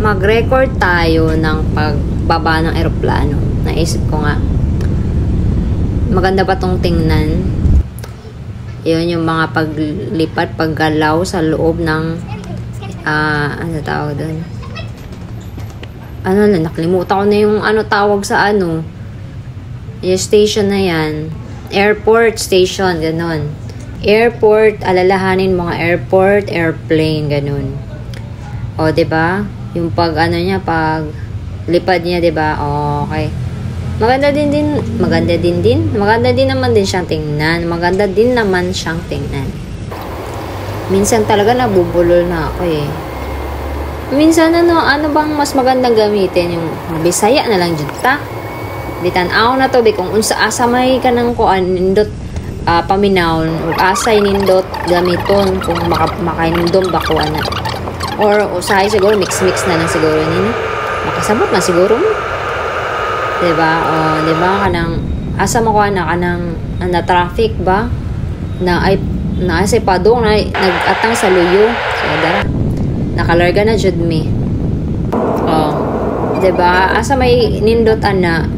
mag-record tayo ng pagbaba ng eroplano. Naisip ko nga, maganda ba tong tingnan? Yun yung mga paglipat, paggalaw sa loob ng ano tawag doon? Ano na, nakalimutan ko na yung ano tawag sa ano. Yung station na yan. Airport station, ganun. Airport, alalahanin mga airport, airplane, ganun. O, diba? Yung pag ano niya, pag lipad niya, diba? O, okay. Maganda din naman din siyang tingnan. Maganda din naman siyang tingnan. Minsan talaga nabubulol na ako eh. Minsan ano bang mas magandang gamitin? Yung Bisaya na lang dyan ta. Ditan-aw na to, kung unsa asa may ka ng kuan, nindot paminaw, ug asay nindot gamiton kung makainindom ba kuan na. Or usahay siguro, mix-mix na lang siguro nino. Makasabot man siguro mo. Diba? O, diba? Kanang, asa mo kuan na, kanang, na traffic ba? Na asay padong, na nag-atang sa luyo. So, dara. Nakalarga na jud mi. Oh, 'di ba? Asa may nindot ana